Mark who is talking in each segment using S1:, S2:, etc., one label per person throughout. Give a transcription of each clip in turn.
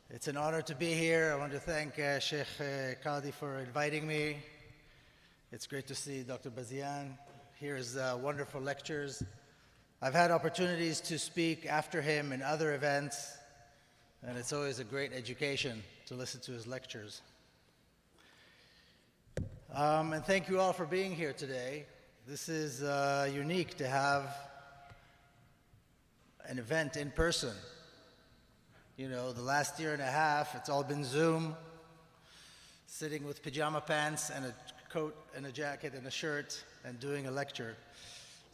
S1: It's an honor to be here. I want to thank Sheikh Qadi for inviting me. It's great to see Dr. Bazian. Here's wonderful lectures. I've had opportunities to speak after him in other events, and it's always a great education to listen to his lectures. And thank you all for being here today. This is unique to have an event in person. You know, the last year and a half, it's all been Zoom, sitting with pajama pants and a coat and a jacket and a shirt and doing a lecture.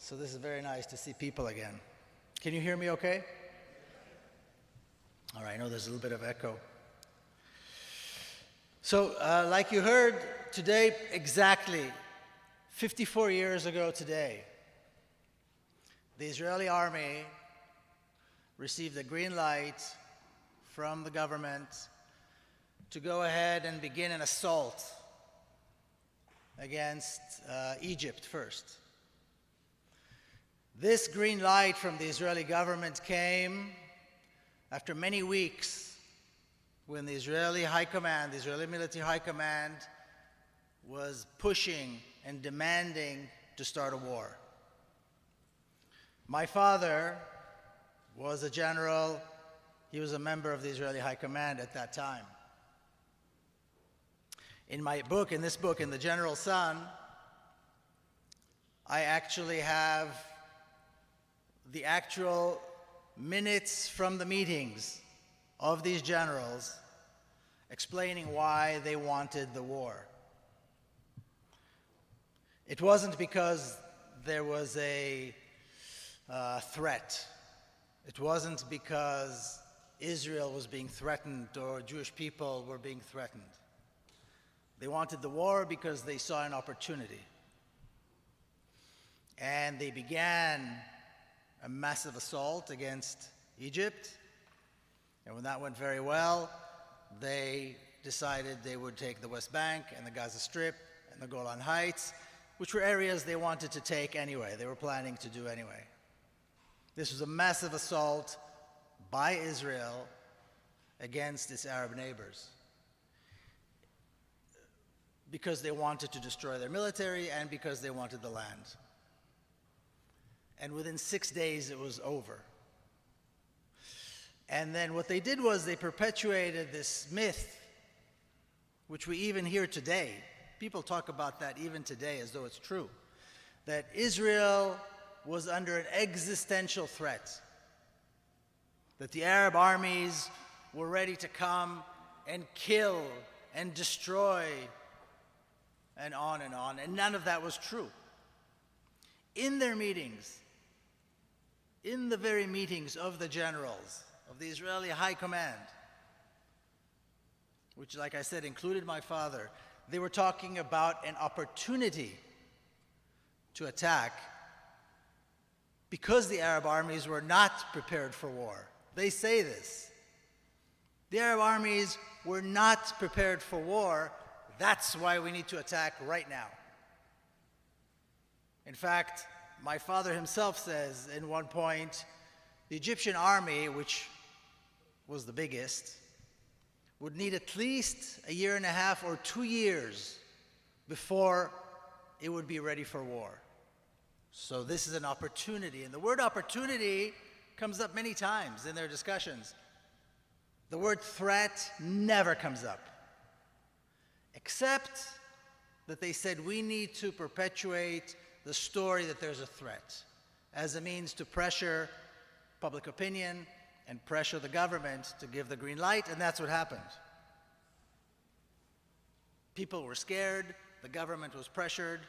S1: So this is very nice to see people again. Can you hear me okay? All right, I know there's a little bit of echo. So like you heard today, exactly 54 years ago today, the Israeli army received a green light from the government to go ahead and begin an assault against Egypt first. This green light from the Israeli government came after many weeks when the Israeli High Command, the Israeli military High Command, was pushing and demanding to start a war. My father was a general. He was a member of the Israeli High Command at that time. In my book, in The General's Son, I actually have the actual minutes from the meetings of these generals explaining why they wanted the war. It wasn't because there was a threat. It wasn't because Israel was being threatened or Jewish people were being threatened. They wanted the war because they saw an opportunity. And they began a massive assault against Egypt. And when that went very well, they decided they would take the West Bank and the Gaza Strip and the Golan Heights, which were areas they wanted to take anyway. They were planning to do anyway. This was a massive assault by Israel against its Arab neighbors because they wanted to destroy their military and because they wanted the land. And within 6 days, it was over. And then what they did was they perpetuated this myth, which we even hear today. People talk about that even today as though it's true, that Israel was under an existential threat, that the Arab armies were ready to come and kill and destroy and on, and none of that was true. In their meetings, in the very meetings of the generals, of the Israeli High Command, which, like I said, included my father, they were talking about an opportunity to attack because the Arab armies were not prepared for war. They say this. The Arab armies were not prepared for war. That's why we need to attack right now. In fact, my father himself says in one point, the Egyptian army, which was the biggest, would need at least a year and a half or 2 years before it would be ready for war. So this is an opportunity. And the word opportunity comes up many times in their discussions. The word threat never comes up, except that they said we need to perpetuate the story that there's a threat as a means to pressure public opinion and pressure the government to give the green light, and that's what happened. People were scared, the government was pressured,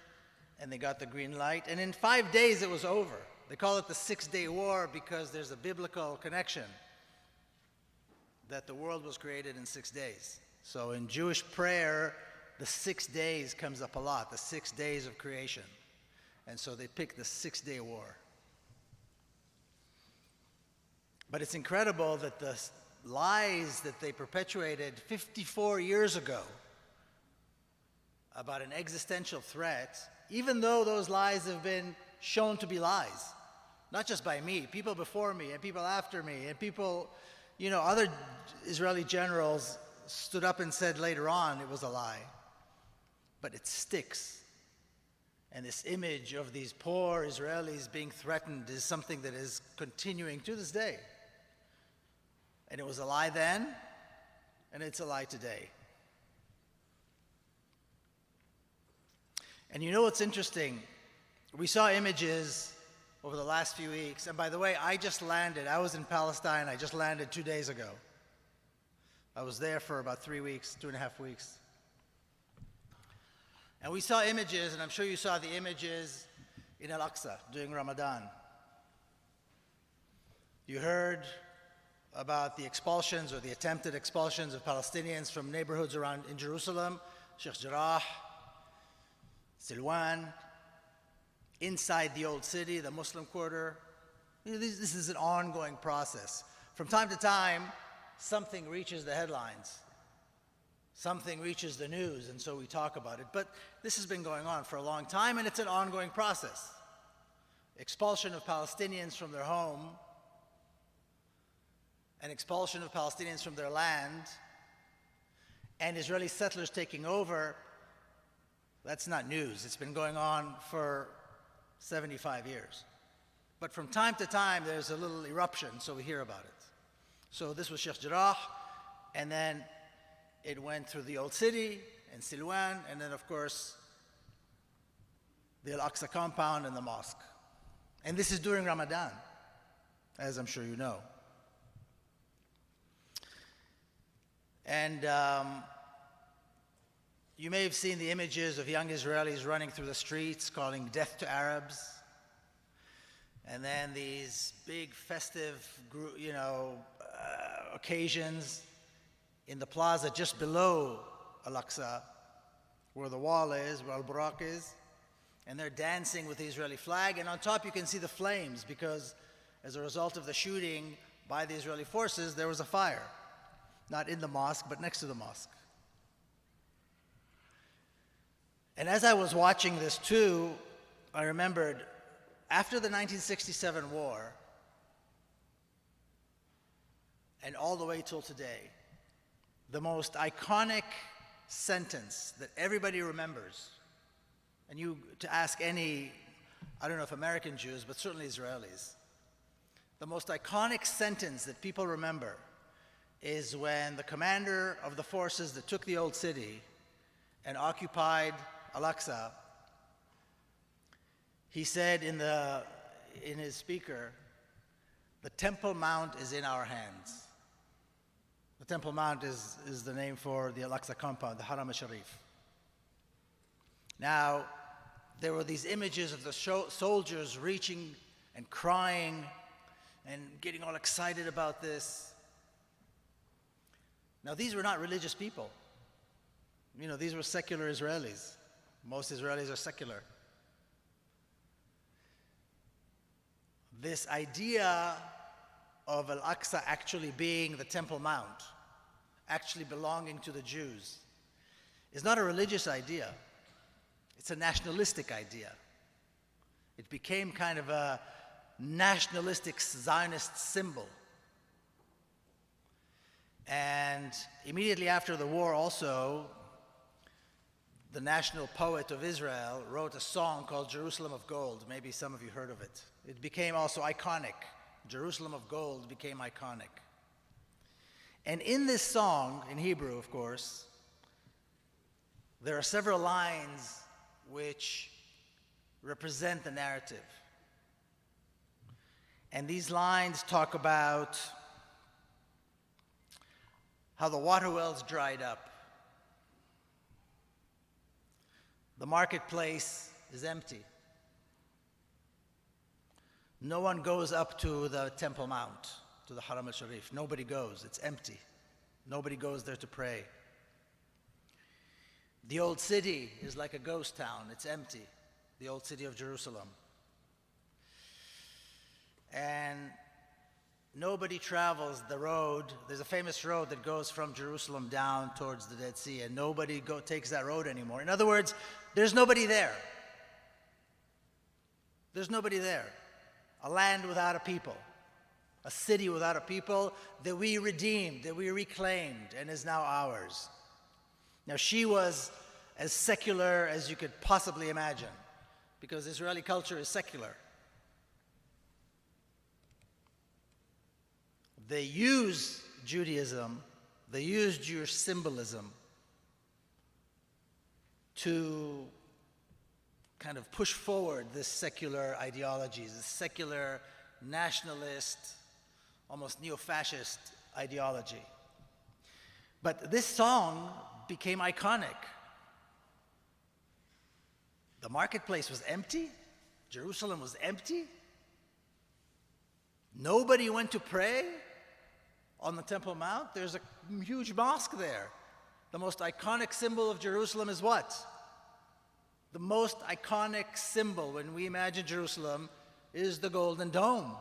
S1: and they got the green light, and in 5 days it was over. They call it the 6-day war because there's a biblical connection that the world was created in 6 days. So in Jewish prayer, the 6 days comes up a lot, the 6 days of creation. And so they picked the 6-day war. But it's incredible that the lies that they perpetuated 54 years ago about an existential threat, even though those lies have been shown to be lies, not just by me, people before me and people after me and people, Other Israeli generals stood up and said later on it was a lie. But it sticks. And this image of these poor Israelis being threatened is something that is continuing to this day. And it was a lie then, and it's a lie today. And what's interesting? We saw images over the last few weeks. And by the way, I just landed. I was in Palestine. I just landed 2 days ago. I was there for about 3 weeks, 2.5 weeks. And we saw images, and I'm sure you saw the images in Al-Aqsa during Ramadan. You heard about the expulsions or the attempted expulsions of Palestinians from neighborhoods around in Jerusalem, Sheikh Jarrah, Silwan, inside the old city, the Muslim quarter. This is an ongoing process. From time to time, something reaches the headlines. Something reaches the news, and so we talk about it. But this has been going on for a long time, and it's an ongoing process. Expulsion of Palestinians from their home, and expulsion of Palestinians from their land, and Israeli settlers taking over, that's not news. It's been going on for 75 years. But from time to time, there's a little eruption, so we hear about it. So this was Sheikh Jarrah, and then it went through the old city and Silwan, and then, of course, the Al-Aqsa compound and the mosque. And this is during Ramadan, as I'm sure you know. And you may have seen the images of young Israelis running through the streets, calling death to Arabs. And then these big festive, occasions in the plaza just below Al-Aqsa, where the wall is, where Al-Buraq is. And they're dancing with the Israeli flag. And on top you can see the flames, because as a result of the shooting by the Israeli forces, there was a fire. Not in the mosque, but next to the mosque. And as I was watching this too, I remembered after the 1967 war, and all the way till today, the most iconic sentence that everybody remembers, and to ask any, I don't know if American Jews, but certainly Israelis, the most iconic sentence that people remember is when the commander of the forces that took the old city and occupied Al-Aqsa, he said in his speaker, "The Temple Mount is in our hands." The Temple Mount is the name for the Al-Aqsa compound, the Haram al-Sharif. Now, there were these images of the soldiers reaching and crying and getting all excited about this. Now, these were not religious people. These were secular Israelis. Most Israelis are secular. This idea of Al-Aqsa actually being the Temple Mount, actually belonging to the Jews, is not a religious idea. It's a nationalistic idea. It became kind of a nationalistic Zionist symbol. And immediately after the war also, the national poet of Israel wrote a song called Jerusalem of Gold. Maybe some of you heard of it. It became also iconic. Jerusalem of Gold became iconic. And in this song, in Hebrew, of course, there are several lines which represent the narrative. And these lines talk about how the water wells dried up. The marketplace is empty. No one goes up to the Temple Mount, to the Haram al-Sharif. Nobody goes. It's empty. Nobody goes there to pray. The old city is like a ghost town. It's empty. The old city of Jerusalem. And nobody travels the road. There's a famous road that goes from Jerusalem down towards the Dead Sea, and nobody takes that road anymore. In other words, there's nobody there. There's nobody there. A land without a people. a city without a people that we redeemed, that we reclaimed, and is now ours. Now, she was as secular as you could possibly imagine, because Israeli culture is secular. They use Judaism, they use Jewish symbolism to kind of push forward this secular ideology, this secular nationalist, almost neo-fascist ideology. But this song became iconic. The marketplace was empty. Jerusalem was empty. Nobody went to pray on the Temple Mount. There's a huge mosque there. The most iconic symbol of Jerusalem is what? The most iconic symbol when we imagine Jerusalem is the Golden Dome.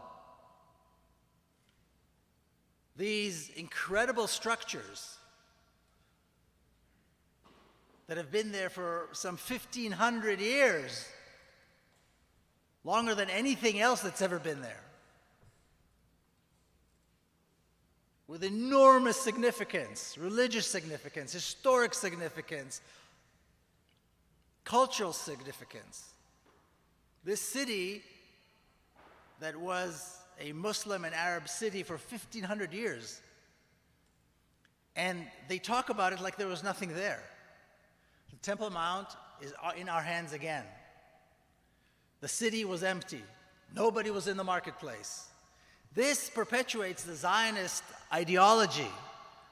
S1: These incredible structures that have been there for some 1,500 years, longer than anything else that's ever been there, with enormous significance, religious significance, historic significance, cultural significance. This city that was a Muslim and Arab city for 1,500 years, and they talk about it like there was nothing there. The Temple Mount is in our hands again. The city was empty. Nobody was in the marketplace. This perpetuates the Zionist ideology,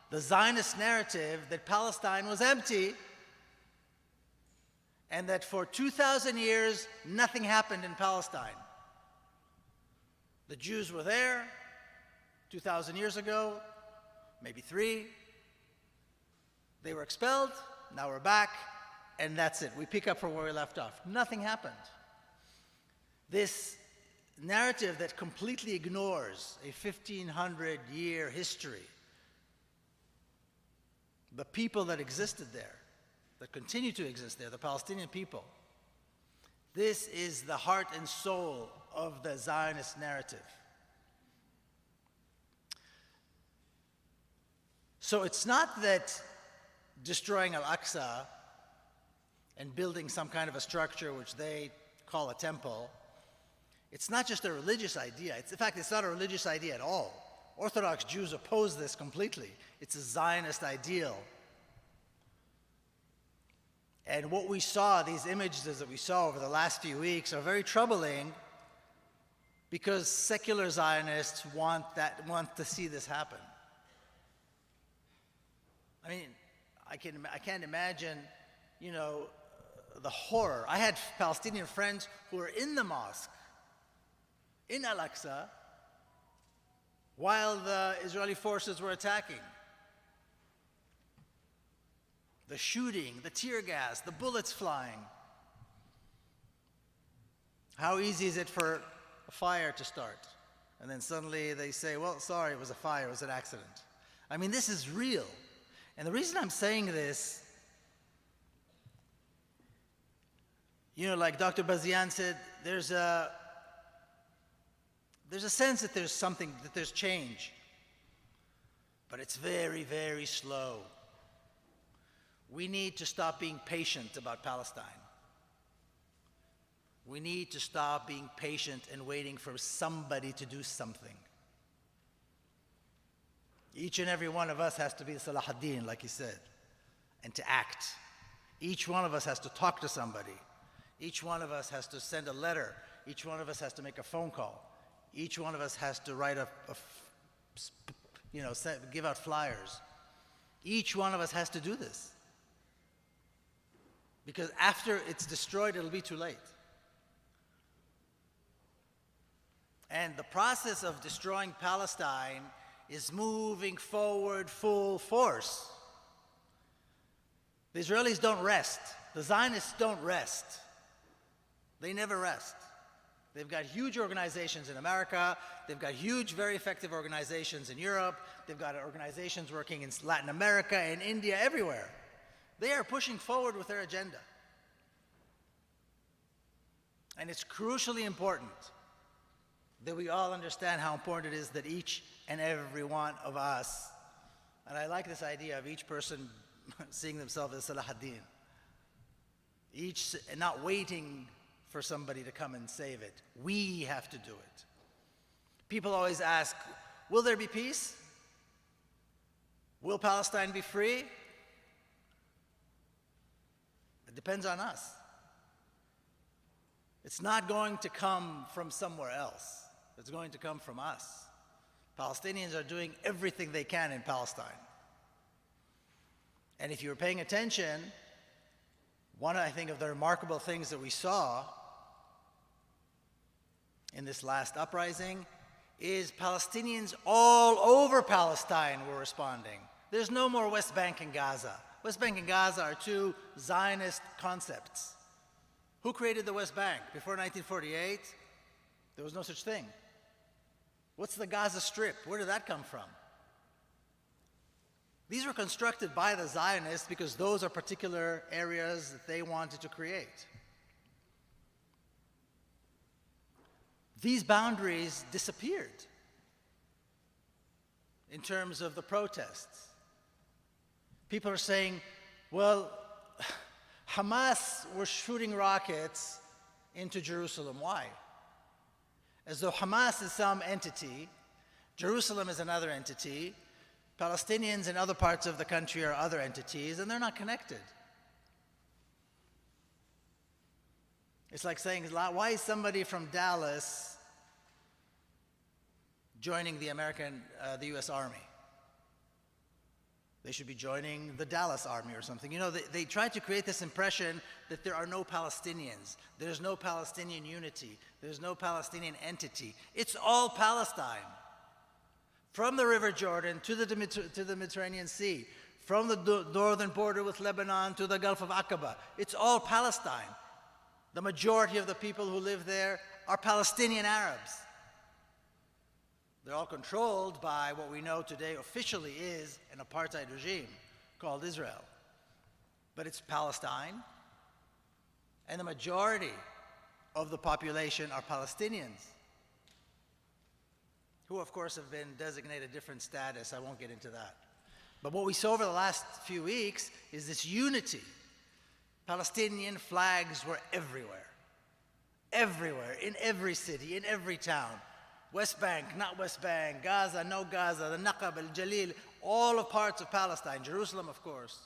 S1: the Zionist narrative that Palestine was empty and that for 2,000 years, nothing happened in Palestine. The Jews were there 2,000 years ago, maybe 3. They were expelled, now we're back, and that's it. We pick up from where we left off. Nothing happened. This narrative that completely ignores a 1,500-year history, the people that existed there, that continue to exist there, the Palestinian people. This is the heart and soul of the Zionist narrative. So it's not that destroying Al-Aqsa and building some kind of a structure which they call a temple, it's not just a religious idea. In fact, it's not a religious idea at all. Orthodox Jews oppose this completely. It's a Zionist ideal. And what we saw, these images that we saw over the last few weeks, are very troubling because secular Zionists want to see this happen. I mean, I can't imagine, the horror. I had Palestinian friends who were in the mosque, in Al-Aqsa, while the Israeli forces were attacking. The shooting, the tear gas, the bullets flying. How easy is it for a fire to start? And then suddenly they say, well, sorry, it was a fire, it was an accident. I mean, this is real. And the reason I'm saying this, like Dr. Bazian said, there's a sense that there's something, that there's change. But it's very, very slow. We need to stop being patient about Palestine. We need to stop being patient and waiting for somebody to do something. Each and every one of us has to be Salah ad-Din, like he said, and to act. Each one of us has to talk to somebody. Each one of us has to send a letter. Each one of us has to make a phone call. Each one of us has to write give out flyers. Each one of us has to do this. Because after it's destroyed, it'll be too late. And the process of destroying Palestine is moving forward full force. The Israelis don't rest. The Zionists don't rest. They never rest. They've got huge organizations in America. They've got huge, very effective organizations in Europe. They've got organizations working in Latin America and India, everywhere. They are pushing forward with their agenda. And it's crucially important that we all understand how important it is that each and every one of us, and I like this idea of each person seeing themselves as Salah ad-Din, each not waiting for somebody to come and save it. We have to do it. People always ask, will there be peace? Will Palestine be free? It depends on us. It's not going to come from somewhere else. It's going to come from us. Palestinians are doing everything they can in Palestine. And if you were paying attention, one, I think, of the remarkable things that we saw in this last uprising is Palestinians all over Palestine were responding. There's no more West Bank and Gaza. West Bank and Gaza are two Zionist concepts. Who created the West Bank? Before 1948, there was no such thing. What's the Gaza Strip? Where did that come from? These were constructed by the Zionists because those are particular areas that they wanted to create. These boundaries disappeared in terms of the protests. People are saying, well, Hamas were shooting rockets into Jerusalem. Why? As though Hamas is some entity, Jerusalem is another entity, Palestinians in other parts of the country are other entities, and they're not connected. It's like saying, why is somebody from Dallas joining the US Army? They should be joining the Dallas Army or something. You know, they tried to create this impression that there are no Palestinians. There's no Palestinian unity. There's no Palestinian entity. It's all Palestine. From the River Jordan to the Mediterranean Sea, from the northern border with Lebanon to the Gulf of Aqaba, it's all Palestine. The majority of the people who live there are Palestinian Arabs. They're all controlled by what we know today officially is an apartheid regime called Israel. But it's Palestine, and the majority of the population are Palestinians, who of course have been designated different status. I won't get into that. But what we saw over the last few weeks is this unity. Palestinian flags were everywhere. Everywhere, in every city, in every town. West Bank, not West Bank, Gaza, no Gaza, the Naqab, al-Jalil, all of parts of Palestine, Jerusalem, of course.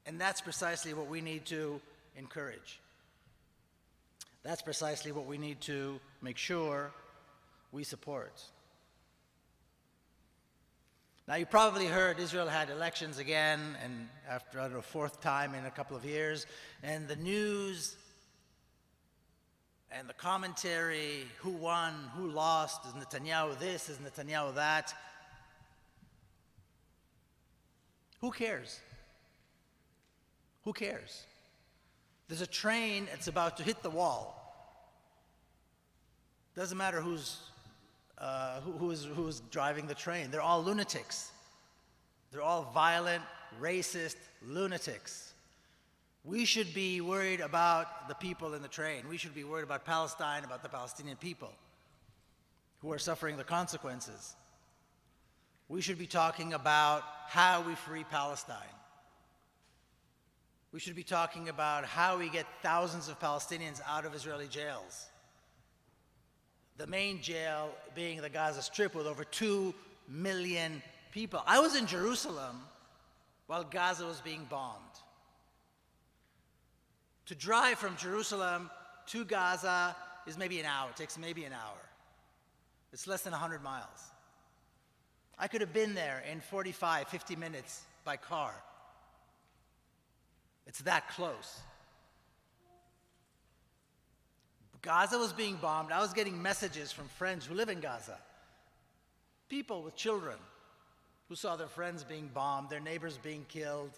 S1: And that's precisely what we need to encourage. That's precisely what we need to make sure we support. Now, you probably heard Israel had elections again, and after, I don't know, fourth time in a couple of years, and the news and the commentary, who won, who lost, is Netanyahu this, is Netanyahu that. Who cares? Who cares? There's a train that's about to hit the wall. Doesn't matter who's driving the train. They're all lunatics. They're all violent, racist lunatics. We should be worried about the people in the train. We should be worried about Palestine, about the Palestinian people who are suffering the consequences. We should be talking about how we free Palestine. We should be talking about how we get thousands of Palestinians out of Israeli jails. The main jail being the Gaza Strip with over 2 million people. I was in Jerusalem while Gaza was being bombed. To drive from Jerusalem to Gaza is maybe an hour. It takes maybe an hour. It's less than 100 miles. I could have been there in 45, 50 minutes by car. It's that close. Gaza was being bombed. I was getting messages from friends who live in Gaza. People with children who saw their friends being bombed, their neighbors being killed.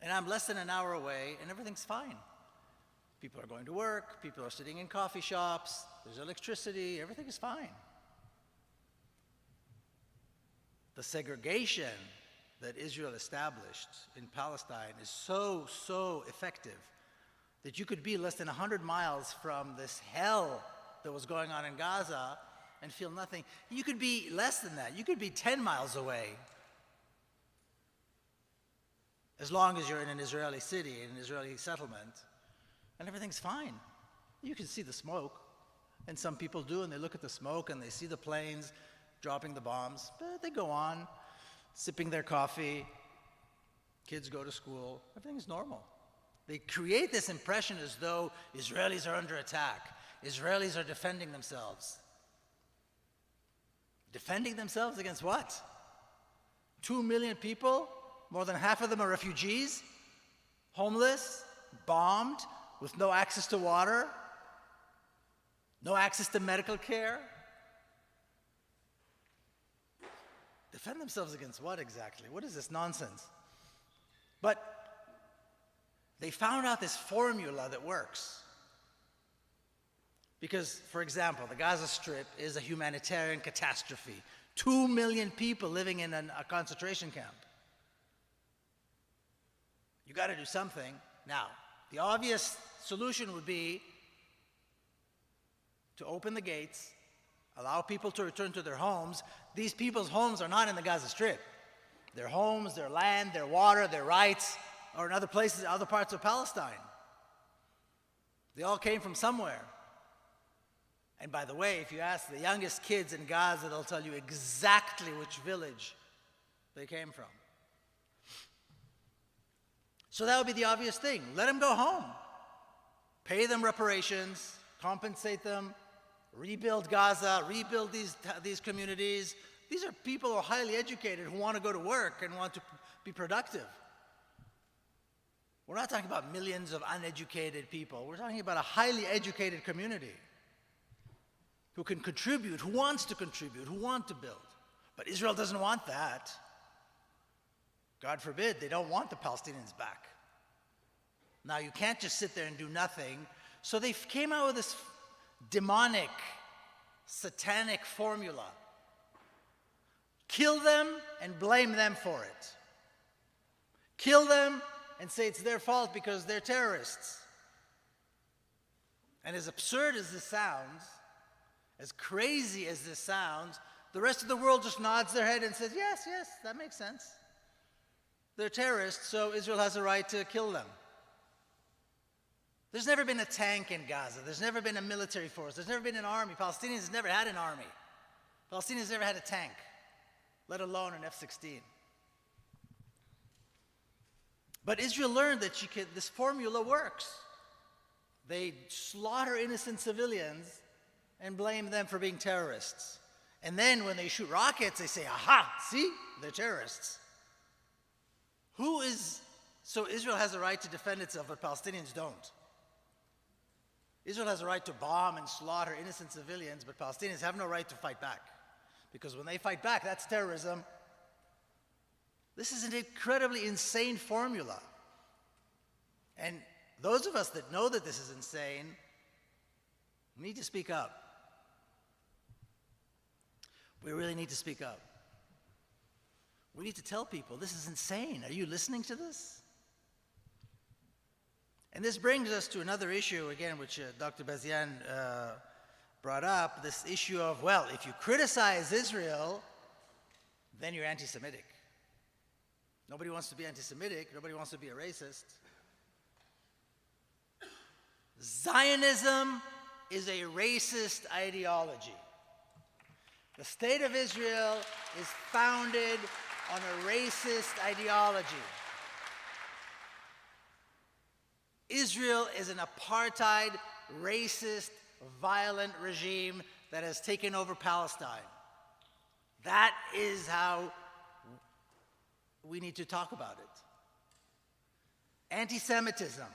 S1: And I'm less than an hour away, and everything's fine. People are going to work, people are sitting in coffee shops, there's electricity, everything is fine. The segregation that Israel established in Palestine is so effective that you could be less than 100 miles from this hell that was going on in Gaza and feel nothing. You could be less than that. You could be 10 miles away, as long as you're in an Israeli city, in an Israeli settlement, and everything's fine. You can see the smoke, and some people do, and they look at the smoke and they see the planes dropping the bombs, but they go on, sipping their coffee, kids go to school, everything's normal. They create this impression as though Israelis are under attack. Israelis are defending themselves. Defending themselves against what? 2 million people? More than half of them are refugees, homeless, bombed, with no access to water, no access to medical care. Defend themselves against what exactly? What is this nonsense? But they found out this formula that works. Because, for example, the Gaza Strip is a humanitarian catastrophe. 2 million people living in a concentration camp. You got to do something. Now, the obvious solution would be to open the gates, allow people to return to their homes. These people's homes are not in the Gaza Strip. Their homes, their land, their water, their rights are in other places, other parts of Palestine. They all came from somewhere. And by the way, if you ask the youngest kids in Gaza, they'll tell you exactly which village they came from. So that would be the obvious thing. Let them go home. Pay them reparations, compensate them, rebuild Gaza, rebuild these communities. These are people who are highly educated, who want to go to work and want to be productive. We're not talking about millions of uneducated people. We're talking about a highly educated community who can contribute, who wants to contribute, who want to build. But Israel doesn't want that. God forbid, they don't want the Palestinians back. Now, you can't just sit there and do nothing. So they came out with this demonic, satanic formula. Kill them and blame them for it. Kill them and say it's their fault because they're terrorists. And as absurd as this sounds, as crazy as this sounds, the rest of the world just nods their head and says, yes, yes, that makes sense. They're terrorists, so Israel has a right to kill them. There's never been a tank in Gaza. There's never been a military force. There's never been an army. Palestinians have never had an army. Palestinians never had a tank, let alone an F-16. But Israel learned that this formula works. They slaughter innocent civilians and blame them for being terrorists. And then when they shoot rockets, they say, aha, see, they're terrorists. So Israel has a right to defend itself, but Palestinians don't. Israel has a right to bomb and slaughter innocent civilians, but Palestinians have no right to fight back. Because when they fight back, that's terrorism. This is an incredibly insane formula. And those of us that know that this is insane need to speak up. We really need to speak up. We need to tell people, this is insane. Are you listening to this? And this brings us to another issue, again, which Dr. Bazian brought up, this issue of, well, if you criticize Israel, then you're anti-Semitic. Nobody wants to be anti-Semitic. Nobody wants to be a racist. Zionism is a racist ideology. The State of Israel is founded on a racist ideology. Israel is an apartheid, racist, violent regime that has taken over Palestine. That is how we need to talk about it. Anti-Semitism,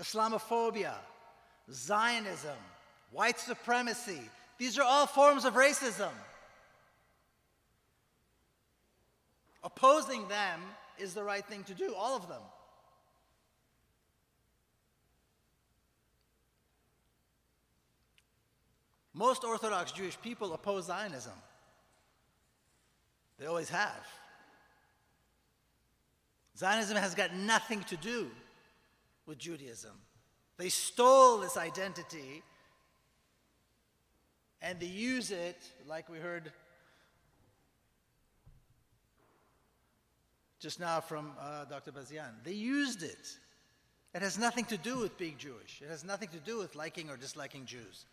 S1: Islamophobia, Zionism, white supremacy, these are all forms of racism. Opposing them is the right thing to do, all of them. Most Orthodox Jewish people oppose Zionism. They always have. Zionism has got nothing to do with Judaism. They stole this identity and they use it, like we heard just now from Dr. Bazian. They used it. It has nothing to do with being Jewish. It has nothing to do with liking or disliking Jews.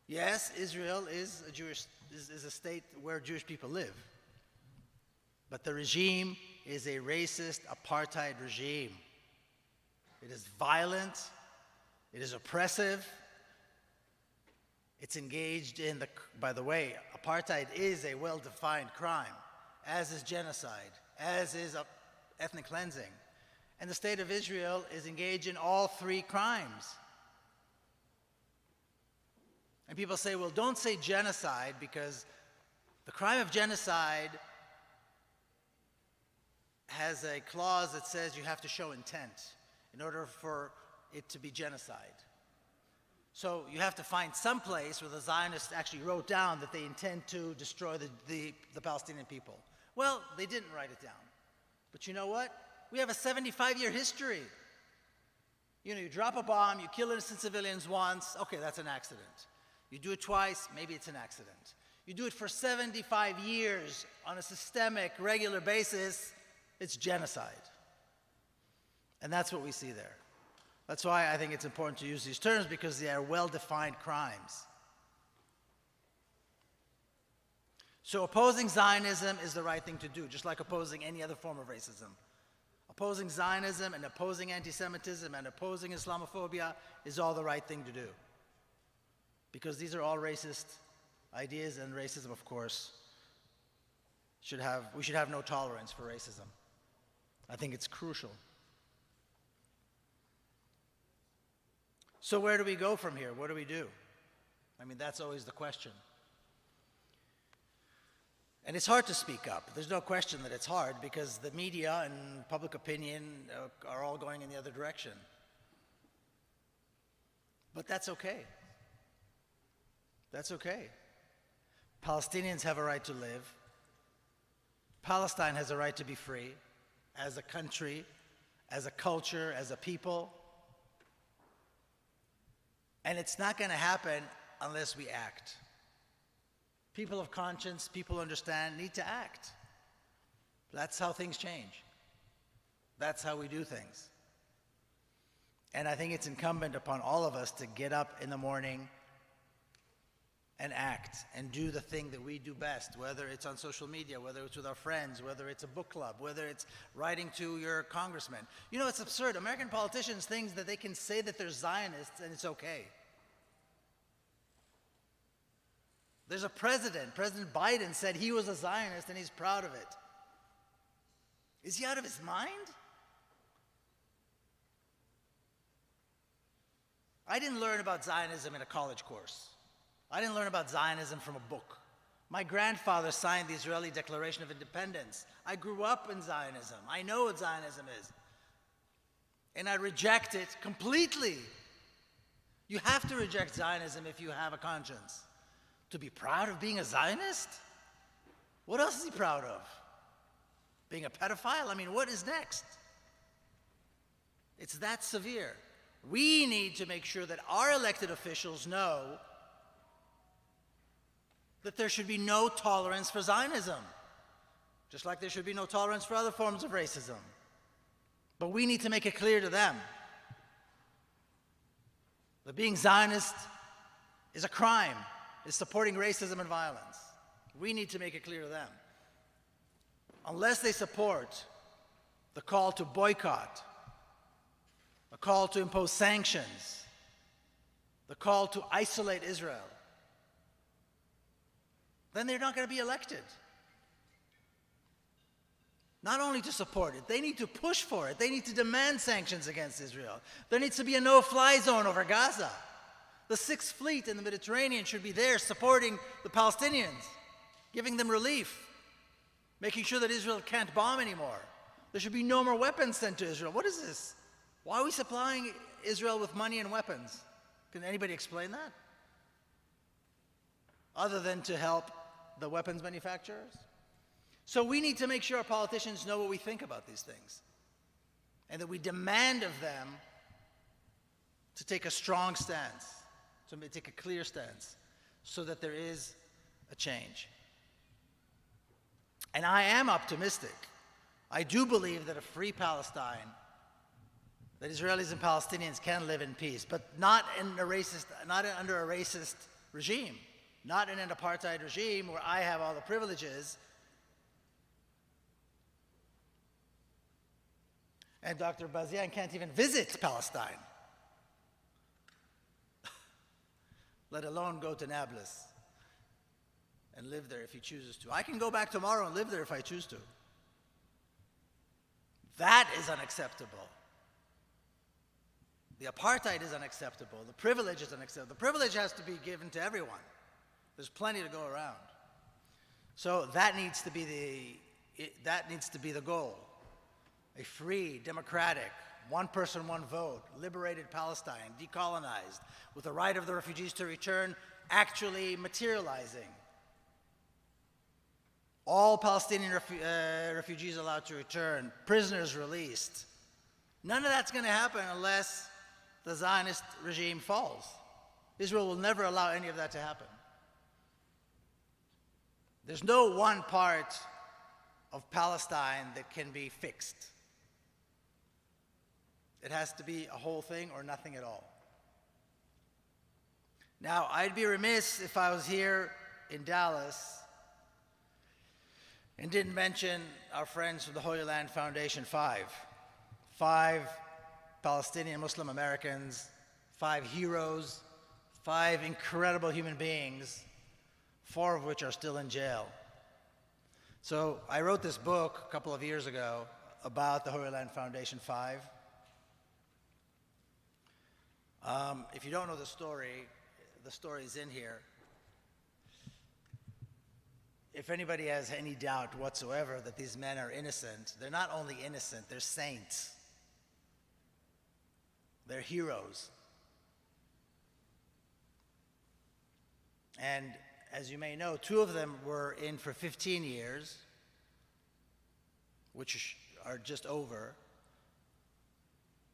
S1: Yes, Israel is a state where Jewish people live. But the regime is a racist apartheid regime. It is violent. It is oppressive. It's engaged in by the way, apartheid is a well-defined crime, as is genocide, as is ethnic cleansing. And the state of Israel is engaged in all three crimes. And people say, well, don't say genocide, because the crime of genocide has a clause that says you have to show intent in order for it to be genocide. So you have to find some place where the Zionists actually wrote down that they intend to destroy the Palestinian people. Well, they didn't write it down. But you know what? We have a 75-year history. You know, you drop a bomb, you kill innocent civilians once, okay, that's an accident. You do it twice, maybe it's an accident. You do it for 75 years on a systemic, regular basis, it's genocide. And that's what we see there. That's why I think it's important to use these terms, because they are well-defined crimes. So opposing Zionism is the right thing to do, just like opposing any other form of racism. Opposing Zionism and opposing anti-Semitism and opposing Islamophobia is all the right thing to do. Because these are all racist ideas, and racism, of course, we should have no tolerance for racism. I think it's crucial. So where do we go from here? What do we do? I mean, that's always the question. And it's hard to speak up. There's no question that it's hard, because the media and public opinion are all going in the other direction. But that's okay. That's okay. Palestinians have a right to live. Palestine has a right to be free as a country, as a culture, as a people. And it's not going to happen unless we act. People of conscience, people who understand, need to act. That's how things change. That's how we do things. And I think it's incumbent upon all of us to get up in the morning and act and do the thing that we do best, whether it's on social media, whether it's with our friends, whether it's a book club, whether it's writing to your congressman. You know, it's absurd. American politicians think that they can say that they're Zionists and it's okay. There's a president, President Biden, said he was a Zionist and he's proud of it. Is he out of his mind? I didn't learn about Zionism in a college course. I didn't learn about Zionism from a book. My grandfather signed the Israeli Declaration of Independence. I grew up in Zionism. I know what Zionism is. And I reject it completely. You have to reject Zionism if you have a conscience. To be proud of being a Zionist? What else is he proud of? Being a pedophile? I mean, what is next? It's that severe. We need to make sure that our elected officials know that there should be no tolerance for Zionism, just like there should be no tolerance for other forms of racism. But we need to make it clear to them that being Zionist is a crime, is supporting racism and violence. We need to make it clear to them. Unless they support the call to boycott, a call to impose sanctions, the call to isolate Israel, then they're not going to be elected. Not only to support it, they need to push for it. They need to demand sanctions against Israel. There needs to be a no-fly zone over Gaza. The Sixth Fleet in the Mediterranean should be there supporting the Palestinians, giving them relief, making sure that Israel can't bomb anymore. There should be no more weapons sent to Israel. What is this? Why are we supplying Israel with money and weapons? Can anybody explain that? Other than to help the weapons manufacturers? So we need to make sure our politicians know what we think about these things, and that we demand of them to take a strong stance, to take a clear stance, so that there is a change. And I am optimistic. I do believe that a free Palestine, that Israelis and Palestinians can live in peace, but not under a racist regime, not in an apartheid regime where I have all the privileges. And Dr. Bazian can't even visit Palestine, let alone go to Nablus and live there if he chooses to. I can go back tomorrow and live there if I choose to. That is unacceptable. The apartheid is unacceptable. The privilege is unacceptable. The privilege has to be given to everyone. There's plenty to go around. So that needs to be the goal. A free, democratic, one person, one vote, liberated Palestine, decolonized, with the right of the refugees to return actually materializing. All Palestinian refugees allowed to return, prisoners released. None of that's going to happen unless the Zionist regime falls. Israel will never allow any of that to happen. There's no one part of Palestine that can be fixed. It has to be a whole thing or nothing at all. Now, I'd be remiss if I was here in Dallas and didn't mention our friends from the Holy Land Foundation, five Palestinian Muslim Americans, 5 heroes, 5 incredible human beings, 4 of which are still in jail. So I wrote this book a couple of years ago about the Holy Land Foundation 5. If you don't know the story is in here. If anybody has any doubt whatsoever that these men are innocent, they're not only innocent, they're saints. They're heroes. And as you may know, 2 of them were in for 15 years, which are just over.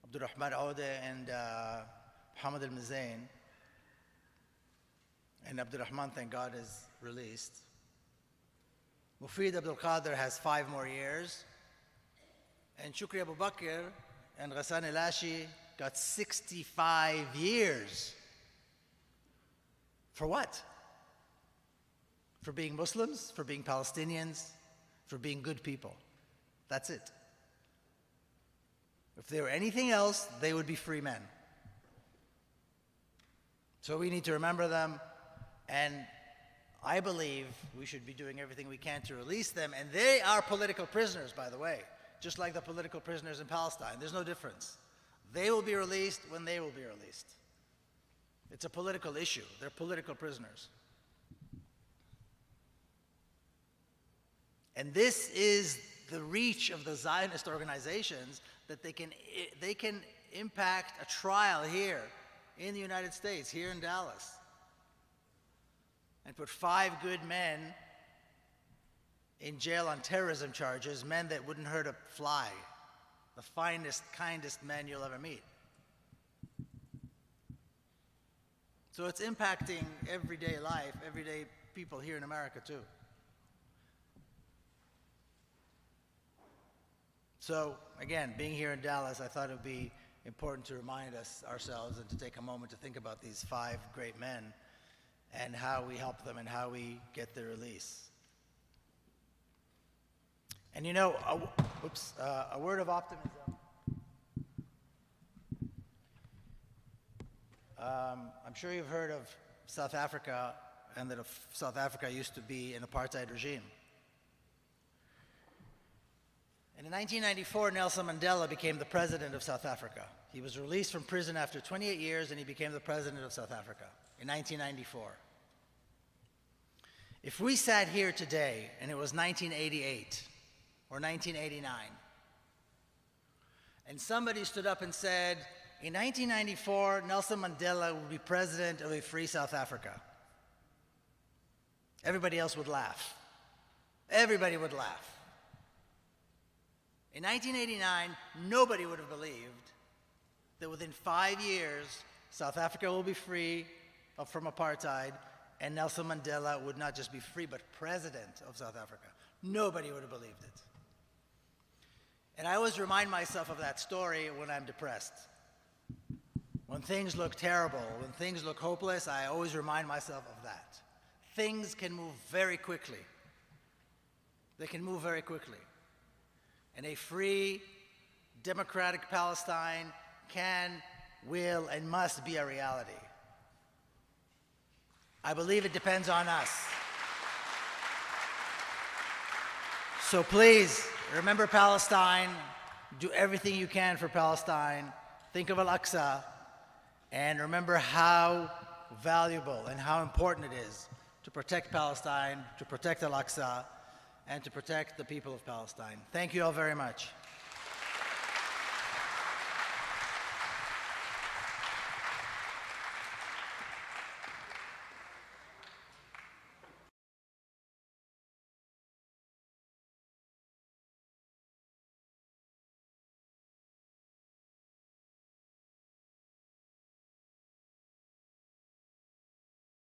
S1: Abdurrahman Aouda and Mohammed al-Mazain. And Abdurrahman, thank God, is released. Mufid Abdul Qadir has 5 more years. And Shukri Abu Bakr and Ghassan Elashi got 65 years. For what? For being Muslims, for being Palestinians, for being good people. That's it. If they were anything else, they would be free men. So we need to remember them, and I believe we should be doing everything we can to release them. And they are political prisoners, by the way, just like the political prisoners in Palestine. There's no difference. They will be released when they will be released. It's a political issue. They're political prisoners. And this is the reach of the Zionist organizations, that they can impact a trial here in the United States, here in Dallas, and put 5 good men in jail on terrorism charges, men that wouldn't hurt a fly, the finest, kindest men you'll ever meet. So it's impacting everyday life, everyday people here in America too. So again, being here in Dallas, I thought it would be important to remind ourselves and to take a moment to think about these 5 great men and how we help them and how we get their release. And you know, a word of optimism. I'm sure you've heard of South Africa, and that South Africa used to be an apartheid regime. And in 1994, Nelson Mandela became the president of South Africa. He was released from prison after 28 years, and he became the president of South Africa in 1994. If we sat here today and it was 1988 or 1989, and somebody stood up and said, in 1994, Nelson Mandela would be president of a free South Africa, everybody else would laugh. Everybody would laugh. In 1989, nobody would have believed that within 5 years, South Africa will be free from apartheid, and Nelson Mandela would not just be free, but president of South Africa. Nobody would have believed it. And I always remind myself of that story when I'm depressed. When things look terrible, when things look hopeless, I always remind myself of that. Things can move very quickly. They can move very quickly. And a free, democratic Palestine can, will, and must be a reality. I believe it depends on us. So please, remember Palestine, do everything you can for Palestine, think of Al-Aqsa, and remember how valuable and how important it is to protect Palestine, to protect Al-Aqsa, and to protect the people of Palestine. Thank you all very much.